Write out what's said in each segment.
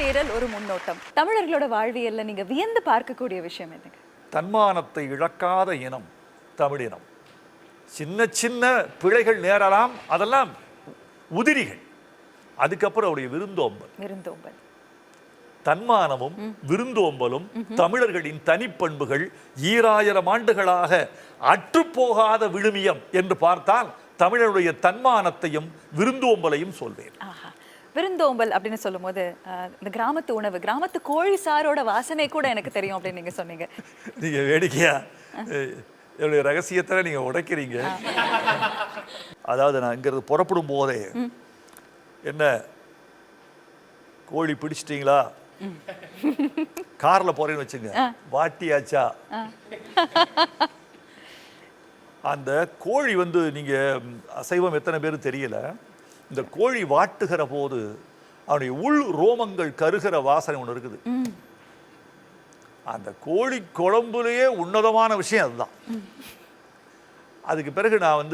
சேரல் ஒரு முன்னோட்டம். தமிழர்களோட வாழ்வியல்ல நீங்க வியந்து பார்க்கக்கூடிய விஷயம் என்னங்க? தன்மானத்தை இழக்காத இனம் தமிழினம். சின்ன சின்ன பிழைகள் நேரலாம், அதெல்லாம் உதிரிகள். அதுக்கப்புறம் அவருடைய விருந்தோம்பல். தன்மானமும் விருந்தோம்பலும் தமிழர்களின் தனிப்பண்புகள். 2000 ஆண்டுகளாக அற்றுப்போகாத விழுமியம் என்று பார்த்தால் தமிழருடைய தன்மானத்தையும் விருந்தோம்பலையும் சொல்வேன். விருந்தோம்பல் அப்படின்னு சொல்லும் போது இந்த கிராமத்து உணவு, கிராமத்து கோழி சாரோட வாசனை கூட எனக்கு தெரியும் அப்படின்னு நீங்க சொன்னீங்க. நீங்க வேடிக்கையா என்னுடைய ரகசியத்தை நீங்க உடைக்கிறீங்க. அதாவது நான் இங்கிருந்து புறப்படும் போதே, என்ன கோழி பிடிச்சிட்டீங்களா, கார்ல போறேன்னு வச்சுங்க, வாட்டியாச்சா. அந்த கோழி நீங்க அசைவம் எத்தனை பேர் தெரியல, இந்த கோழி வாட்டுகிற போது அவனுடைய உள் ரோமங்கள் கருகிற வாசனை ஒன்று இருக்குது. அந்த கோழி குழம்புலேயே உன்னதமான விஷயம் அதுதான். அதுக்கு பிறகு நான்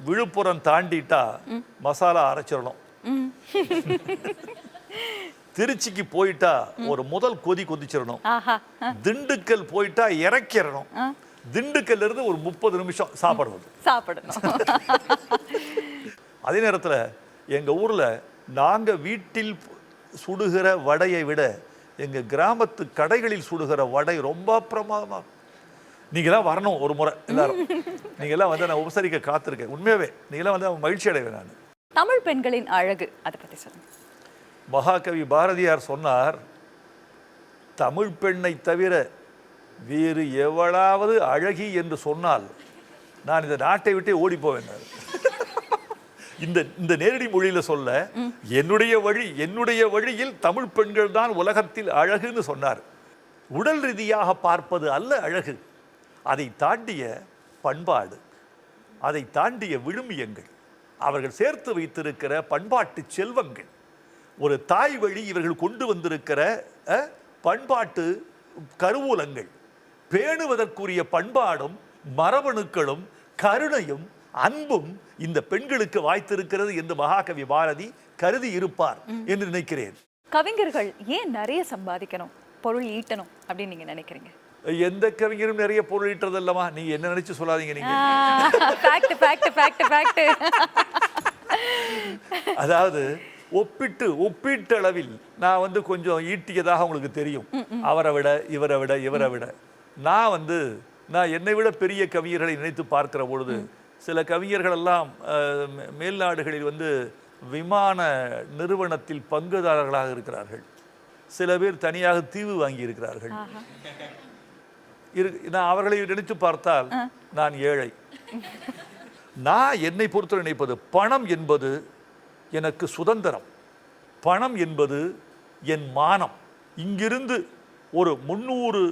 விழுப்புரம் தாண்டிட்டா மசாலா அரைச்சிடணும். திருச்சிக்கு போயிட்டா ஒரு முதல் கொதிச்சிடணும். திண்டுக்கல் போயிட்டா இறக்கிடணும். திண்டுக்கல்ல இருந்து ஒரு 30 நிமிஷம் சாப்பிடணும். அதே நேரத்தில் எங்க ஊர்ல நாங்க வீட்டில் சுடுகிற வடையை விட எங்க கிராமத்து கடைகளில் சுடுகிற வடை ரொம்ப பிரமாதமா. நீங்களாம் வரணும் ஒரு முறை, எல்லாரும் நீங்களாம் நான் உபசரிக்க காத்திருக்கேன். உண்மையாவே நீங்களாம் மகிழ்ச்சி அடைவேன். நான் தமிழ் பெண்களின் அழகு அதை பத்தி சொல்லுங்க. மகாகவி பாரதியார் சொன்னார், தமிழ் பெண்ணை தவிர வேறு எவளாவது அழகி என்று சொன்னால் நான் இந்த நாட்டை விட்டே ஓடி போவேன். இந்த நேரடி மொழியில சொல்ல, என்னுடைய வழியில் தமிழ் பெண்கள் தான் உலகத்தில் அழகுன்னு சொன்னார். உடல் ரீதியாக பார்ப்பது அல்ல அழகு, அதை தாண்டிய பண்பாடு, அதை தாண்டிய விழுமியங்கள், அவர்கள் சேர்த்து வைத்திருக்கிற பண்பாட்டு செல்வங்கள், ஒரு தாய் வழி இவர்கள் கொண்டு வந்திருக்கிற பண்பாட்டு கருவூலங்கள், பேணுவதற்குரிய பண்பாடும் மரபணுக்களும் கருணையும் அன்பும் இந்த பெண்களுக்கு வாய்த்திருக்கிறது என்று மகாகவி பாரதி கருதி இருப்பார் என்று நினைக்கிறேன். கவிஞர்கள் ஏன் நிறைய சம்பாதிக்கணும், பொருள் ஈட்டணும் அப்படின்னு நீங்க நினைக்கிறீங்க? எந்த கவிஞரும் நிறைய பொருள் ஈட்டுறது இல்லமா. நீங்க என்ன நினைச்சு சொல்லாதீங்க. நீங்க அதாவது ஒப்பீட்டளவில் நான் கொஞ்சம் ஈட்டியதாக உங்களுக்கு தெரியும். அவரை விட இவரை விட நான் என்னை விட பெரிய கவிஞர்களை நினைத்து பார்க்கிற பொழுது, சில கவிஞர்கள் எல்லாம் மேல்நாடுகளில் விமான நிறுவனத்தில் பங்குதாரர்களாக இருக்கிறார்கள். சில பேர் தனியாக தீவு வாங்கி இருக்கிறார்கள். நான் அவர்களை நினைத்து பார்த்தால் நான் ஏழை. நான் என்னை பொறுத்த நினைப்பது, பணம் என்பது எனக்கு சுதந்திரம், பணம் என்பது என் மானம். இங்கிருந்து ஒரு 300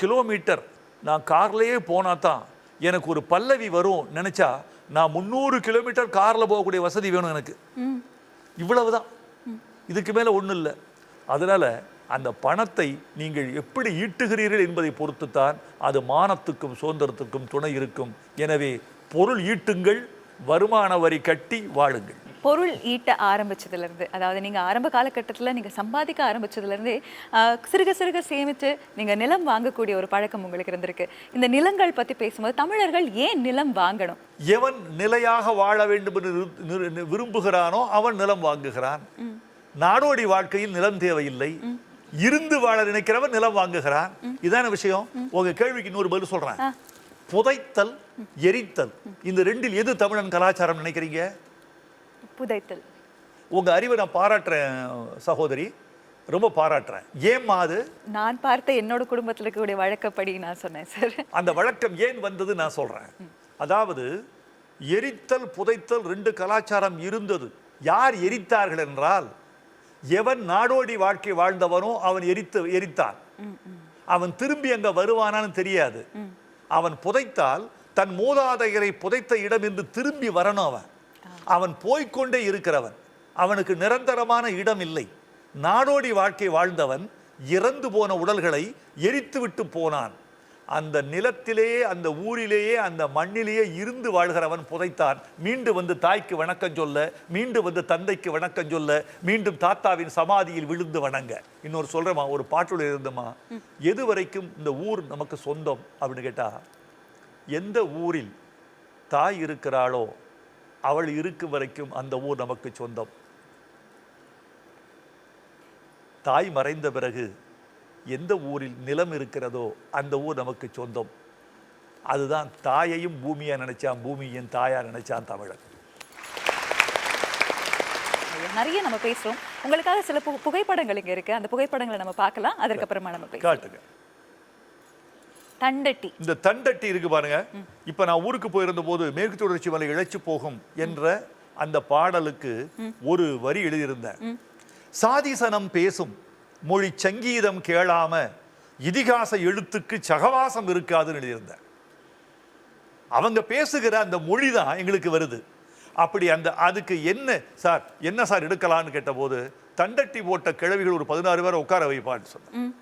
கிலோமீட்டர் நான் கார்லேயே போனா தான் எனக்கு ஒரு பல்லவி வரும் நினைச்சா, நான் 300 கிலோமீட்டர் கார்ல போகக்கூடிய வசதி வேணும் எனக்கு. இவ்வளவுதான், இதுக்கு மேல ஒண்ணும் இல்லை. அதனால அந்த பணத்தை நீங்கள் எப்படி ஈட்டுகிறீர்கள் என்பதை பொறுத்துத்தான் அது மானத்துக்கும் சுதந்திரத்துக்கும் துணை இருக்கும். எனவே பொருள் ஈட்டுங்கள், வருமான வரி கட்டி வாழுங்கள். பொருள் ஈட்ட ஆரம்பிச்சதுல இருந்து, அதாவது நீங்க ஆரம்ப காலகட்டத்தில் நீங்க சம்பாதிக்க ஆரம்பிச்சதுல இருந்தே சிறுக சேமித்து நீங்க நிலம் வாங்கக்கூடிய ஒரு பழக்கம் உங்களுக்கு இருந்திருக்கு. இந்த நிலங்கள் பத்தி பேசும்போது தமிழர்கள் ஏன் நிலம் வாங்கணும்? எவன் நிலையாக வாழ வேண்டும் என்று விரும்புகிறானோ அவன் நிலம் வாங்குகிறான். நாடோடி வாழ்க்கையில் நிலம் தேவையில்லை, இருந்து வாழ நினைக்கிறவன் நிலம் வாங்குகிறான். இதான விஷயம். உங்க கேள்விக்கு இன்னொரு பதில் சொல்றேன். புதைத்தல், எரித்தல், இந்த ரெண்டில் எது தமிழன் கலாச்சாரம் நினைக்கிறீங்க? புதைத்தல். உங்க அறிவை நான் பாராட்டுறேன் சகோதரி, ரொம்ப பாராட்டுறேன். ஏம்மா அது? நான் பார்த்த என்னோட குடும்பத்தில் இருக்கக்கூடிய வழக்கப்படி நான் சொன்னேன் சார். அந்த வழக்கம் ஏன் வந்தது நான் சொல்றேன். அதாவது எரித்தல் புதைத்தல் 2 கலாச்சாரம் இருந்தது. யார் எரித்தார்கள் என்றால், எவன் நாடோடி வாழ்க்கை வாழ்ந்தவனோ அவன் எரித்தான். அவன் திரும்பி அங்க வருவானான்னு தெரியாது. அவன் புதைத்தால் தன் மூதாதையரை புதைத்த இடம் என்று திரும்பி வரணும். அவன் போய்கொண்டே இருக்கிறவன், அவனுக்கு நிரந்தரமான இடம் இல்லை. நாடோடி வாழ்க்கை வாழ்ந்தவன் இறந்து போன உடல்களை எரித்து விட்டு போனான். அந்த நிலத்திலேயே, அந்த ஊரிலேயே, அந்த மண்ணிலேயே இருந்து வாழ்கிறவன் புதைத்தான். மீண்டும் வந்து தாய்க்கு வணக்கம் சொல்ல, மீண்டும் வந்து தந்தைக்கு வணக்கம் சொல்ல, மீண்டும் தாத்தாவின் சமாதியில் விழுந்து வணங்க. இன்னொரு சொல்றேமா, ஒரு பாட்டுல இருந்தமா, எது வரைக்கும் இந்த ஊர் நமக்கு சொந்தம் அப்படின்னு கேட்டா, எந்த ஊரில் தாய் இருக்கிறாளோ அவள் இருக்கும் வரைக்கும் அந்த ஊர் நமக்கு சொந்தம். தாய் மறைந்த பிறகு எந்த ஊரில் நிலம் இருக்கிறதோ அந்த ஊர் நமக்கு சொந்தம். அதுதான் தாயையும் பூமியா நினைச்சான், பூமியின் தாயா நினைச்சான் தமிழன். நிறைய நம்ம பேசுறோம். உங்களுக்காக சில புகைப்படங்கள் இங்க இருக்கு. அந்த புகைப்படங்களை நம்ம பார்க்கலாம். அதற்கப்புறமா நம்ம பேசலாம். காட்டுங்க. தண்டட்டி. இந்த தண்டட்டி இருக்கு பாருங்க. இப்ப நான் ஊருக்கு போயிருந்த போது மேற்கு தொடர்ச்சி மலை இழைச்சு போகும் என்ற அந்த பாடலுக்கு ஒரு வரி எழுதியிருந்தேன். சாதிசனம் பேசும் மொழி சங்கீதம் கேளாம இதிகாச எழுத்துக்கு சகவாசம் இருக்காதுன்னு எழுதியிருந்தேன். அவங்க பேசுகிற அந்த மொழி தான் எங்களுக்கு வருது. அப்படி அதுக்கு என்ன சார் எடுக்கலான்னு கேட்டபோது, தண்டட்டி போட்ட கிழவிகள் ஒரு 16 பேரை உட்கார வைப்பான்னு சொன்னேன்.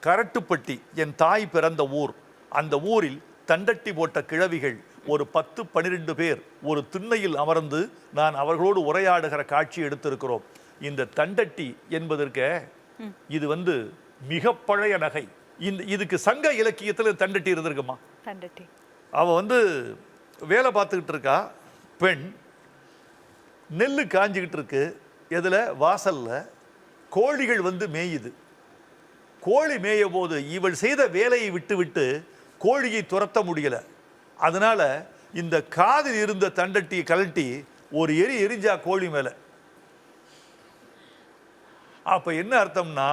கரட்டுப்பட்டி என் தாய் பிறந்த ஊர். அந்த ஊரில் தண்டட்டி போட்ட கிழவிகள் ஒரு 10-12 பேர் ஒரு திண்ணையில் அமர்ந்து நான் அவர்களோடு உரையாடுகிற காட்சி எடுத்திருக்கிறோம். இந்த தண்டட்டி என்பதற்கு இது மிக பழைய நகை. இதுக்கு சங்க இலக்கியத்தில் தண்டட்டி இருந்திருக்குமா? தண்டட்டி அவ வேலை பார்த்துக்கிட்டு இருக்கா பெண், நெல்லு காஞ்சிக்கிட்டு இருக்கு. எதுல? வாசல்ல. கோழிகள் மேயுது. கோழி மேய போது இவள் செய்த வேலையை விட்டு விட்டு கோழியை துரத்த முடியல. அதனால இந்த காதில் இருந்த தண்டட்டியை கழட்டி ஒரு எரிஞ்சா கோழி மேல. அப்ப என்ன அர்த்தம்னா,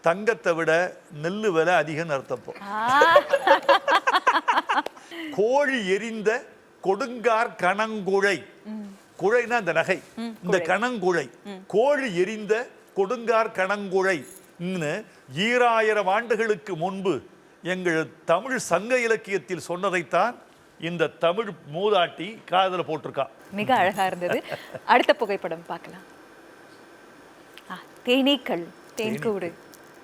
தங்கத்தை விட நெல்லு விலை அதிகம் அர்த்தம். கோழி எரிந்த கொடுங்கார் கணங்குழை. குழைனா இந்த நகை, இந்த கணங்குழை. கோழி எரிந்த கொடுங்கார் கணங்குழை 2000 ஆண்டுகளுக்கு முன்பு எங்கள் தமிழ் சங்க இலக்கியத்தில் சொன்னதைத்தான் இந்த தமிழ் மூதாட்டி காதல போட்டிருக்கா. மிக அழகா இருந்தது. அடுத்த புகைப்படம் பார்க்கலாம். தேனீக்கள், தேன்கூடு.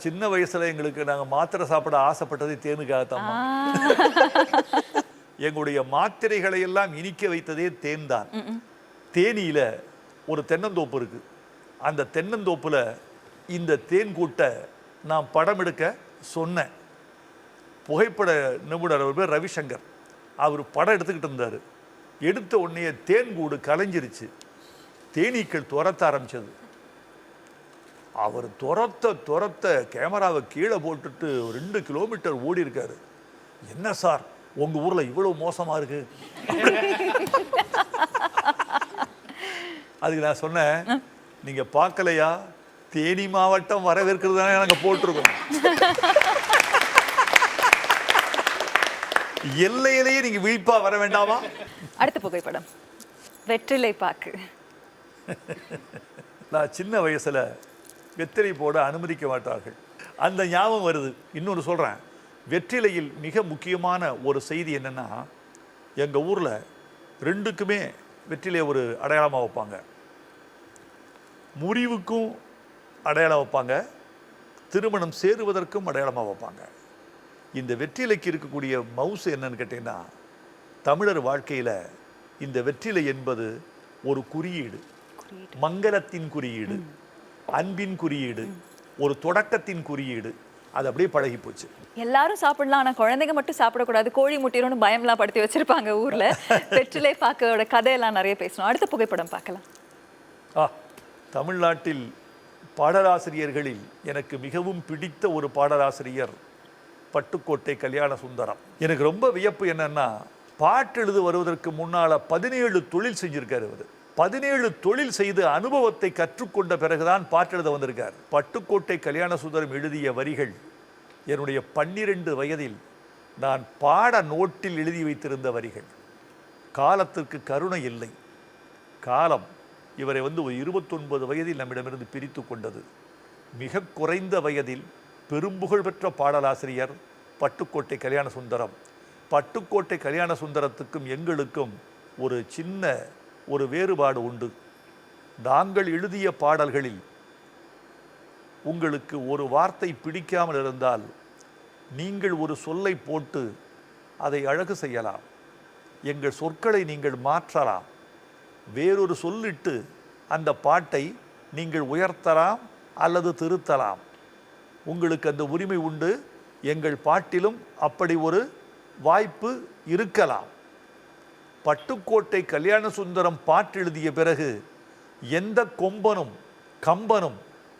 சின்ன வயசுல எங்களுக்கு நாங்க மாத்திரை சாப்பிட ஆசைப்பட்டது தேனுக்காகத்தான். எங்களுடைய மாத்திரைகளை எல்லாம் இனிக்க வைத்ததே தேன் தான். தேனியில ஒரு தென்னந்தோப்பு இருக்கு. அந்த தென்னந்தோப்புல இந்த தேன் கூட்டை நான் படம் எடுக்க சொன்னேன். புகைப்பட நிபுணர் அவர் பேர் ரவிசங்கர். அவர் படம் எடுத்துக்கிட்டு இருந்தார். எடுத்த உடனே தேன் கூடு கலைஞ்சிருச்சு. தேனீக்கள் துரத்த ஆரம்பிச்சது. அவர் துரத்த கேமராவை கீழே போட்டுட்டு 2 கிலோமீட்டர் ஓடி இருக்காரு. என்ன சார் உங்க ஊர்ல இவ்வளவு மோசமா இருக்கு? அதுக்கு நான் சொன்னேன், நீங்க பார்க்கலையா, தேனி மாவட்டம் வரவேற்கிறது தானே நாங்க போட்டிருக்கோம். எல்லையிலேயே நீங்க விழிப்பா வர வேண்டாமா? அடுத்த புகைப்படம் வெற்றிலை பாக்கு. நான் சின்ன வயசுல வெற்றிலை போட அனுமதிக்க மாட்டார்கள். அந்த ஞாபகம் வருது. இன்னொன்று சொல்றேன், வெற்றிலையில் மிக முக்கியமான ஒரு செய்தி என்னன்னா, எங்க ஊர்ல 2க்குமே வெற்றிலை ஒரு அடையாளமாக வைப்பாங்க. முறிவுக்கும் அடையாளம் வைப்பாங்க, திருமணம் சேருவதற்கும் அடையாளமாக வைப்பாங்க. இந்த வெற்றிலைக்கு இருக்கக்கூடிய மவுசு என்னன்னு கேட்டீங்கன்னா, தமிழர் வாழ்க்கையில் இந்த வெற்றிலை என்பது ஒரு குறியீடு, மங்களத்தின் குறியீடு, அன்பின் குறியீடு, ஒரு தொடக்கத்தின் குறியீடு. அது அப்படியே பழகி போச்சு. எல்லாரும் சாப்பிடலாம், ஆனால் குழந்தைங்க மட்டும் சாப்பிடக்கூடாது, கோழி முட்டிரோன்னு பயம்லாம் படுத்தி வச்சிருப்பாங்க ஊர்ல. வெற்றிலை பாக்கோட கதையெல்லாம் நிறைய பேசணும். அடுத்த புகைப்படம் பார்க்கலாம். தமிழ்நாட்டில் பாடலாசிரியர்களில் எனக்கு மிகவும் பிடித்த ஒரு பாடலாசிரியர் பட்டுக்கோட்டை கல்யாண சுந்தரம். எனக்கு ரொம்ப வியப்பு என்னன்னா, பாட்டு எழுத வருவதற்கு முன்னால 17 தொழில் செஞ்சிருக்காரு. அவர் 17 தொழில் செய்து அனுபவத்தை கற்றுக்கொண்ட பிறகுதான் பாட்டு எழுத வந்திருக்கார். பட்டுக்கோட்டை கல்யாண சுந்தரம் எழுதிய வரிகள் என்னுடைய 12 வயதில் நான் பாட நோட்டில் எழுதி வைத்திருந்த வரிகள். காலத்திற்கு கருணை இல்லை. காலம் இவரை ஒரு 29 வயதில் நம்மிடமிருந்து பிரித்து கொண்டது. மிக குறைந்த வயதில் பெரும்புகழ் பெற்ற பாடலாசிரியர் பட்டுக்கோட்டை கல்யாண சுந்தரம். பட்டுக்கோட்டை கல்யாண சுந்தரத்துக்கும் எங்களுக்கும் ஒரு சின்ன ஒரு வேறுபாடு உண்டு. நாங்கள் எழுதிய பாடல்களில் உங்களுக்கு ஒரு வார்த்தை பிடிக்காமல் இருந்தால் நீங்கள் ஒரு சொல்லை போட்டு அதை அழகு செய்யலாம். எங்கள் சொற்களை நீங்கள் மாற்றலாம். வேறொரு சொல்லிட்டு அந்த பாட்டை நீங்கள் உயர்த்தலாம் அல்லது திருத்தலாம். உங்களுக்கு அந்த உரிமை உண்டு. எங்கள் பாட்டிலும் அப்படி ஒரு வாய்ப்பு இருக்கலாம். பட்டுக்கோட்டை கல்யாண சுந்தரம் பாட்டு எழுதிய பிறகு எந்த கொம்பனும் கம்பனும்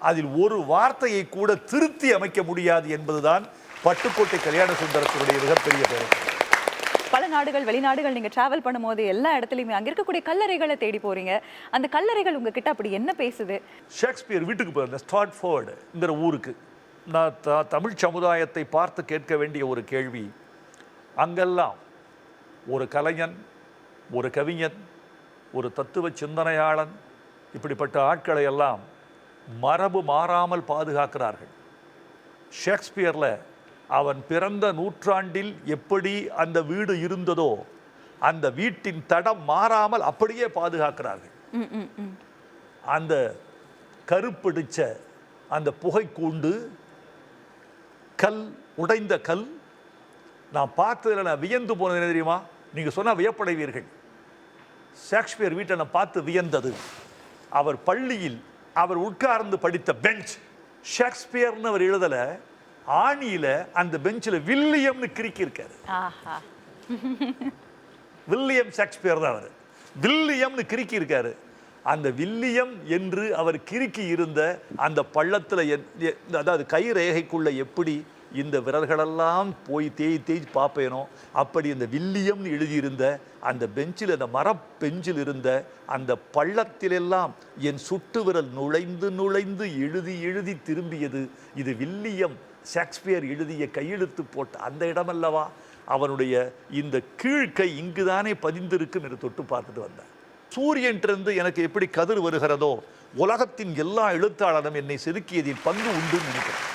அதில் ஒரு வார்த்தையை கூட திருத்தி அமைக்க முடியாது என்பதுதான் பட்டுக்கோட்டை கல்யாண சுந்தரத்தினுடைய மிகப்பெரிய பெருமை. பல நாடுகள் வெளிநாடுகள் நீங்க டிராவல் பண்ணும்போது எல்லா இடத்துலையுமே அங்க இருக்கக்கூடிய கல்லறைகளை தேடி போறீங்க. அந்த கல்லறைகள் உங்ககிட்ட அப்படி என்ன பேசுது? ஷேக்ஸ்பியர் வீட்டுக்கு போயிருந்தேன், ஸ்டாட்ஃபோர்டுங்கிற ஊருக்கு. நான் தமிழ் சமுதாயத்தை பார்த்து கேட்க வேண்டிய ஒரு கேள்வி. அங்கெல்லாம் ஒரு கலைஞன், ஒரு கவிஞன், ஒரு தத்துவ சிந்தனையாளன், இப்படிப்பட்ட ஆட்களை எல்லாம் மரபு மாறாமல் பாதுகாக்கிறார்கள். ஷேக்ஸ்பியரில் அவன் பிறந்த நூற்றாண்டில் எப்படி அந்த வீடு இருந்ததோ அந்த வீட்டின் தடம் மாறாமல் அப்படியே பாதுகாக்கிறார்கள். அந்த கருப்பிடிச்ச அந்த புகை கூண்டு, கல், உடைந்த கல், நான் பார்த்ததில் நான் வியந்து போனது என்ன தெரியுமா? நீங்கள் சொன்னால் வியப்படைவீர்கள். ஷேக்ஸ்பியர் வீட்டை நான் பார்த்து வியந்தது, அவர் பள்ளியில் அவர் உட்கார்ந்து படித்த பெஞ்ச். ஷேக்ஸ்பியர்னு அவர் எழுதல, ஆணியில அந்த பெஞ்சில் வில்லியம்னு கிறுக்கி இருக்காரு. வில்லியம் ஷேக்ஸ்பியர் தான் அவர். வில்லியம்னு கிறுக்கி இருக்காரு. அந்த வில்லியம் என்று அவர் கிறுக்கி இருந்த அந்த பள்ளத்தில், அதாவது கை ரேகைக்குள்ள எப்படி இந்த விரல்களெல்லாம் போய் தேய் பார்ப்பேனோ அப்படி இந்த வில்லியம்னு எழுதியிருந்த அந்த பெஞ்சில், அந்த மரப்பெஞ்சில் இருந்த அந்த பள்ளத்திலெல்லாம் என் சுட்டு விரல் நுழைந்து நுழைந்து எழுதி எழுதி திரும்பியது. இது வில்லியம் ஷேக்ஸ்பியர் எழுதிய கையெழுத்து போட்ட அந்த இடமல்லவா? அவனுடைய இந்த கீழ்கை இங்குதானே பதிந்திருக்கும் என்று தொட்டு பார்த்துட்டு வந்தேன். சூரியன்றிருந்து எனக்கு எப்படி கதிர் வருகிறதோ உலகத்தின் எல்லா எழுத்தாளரும் என்னை செதுக்கியதில் பங்கு உண்டு நினைக்கிறேன்.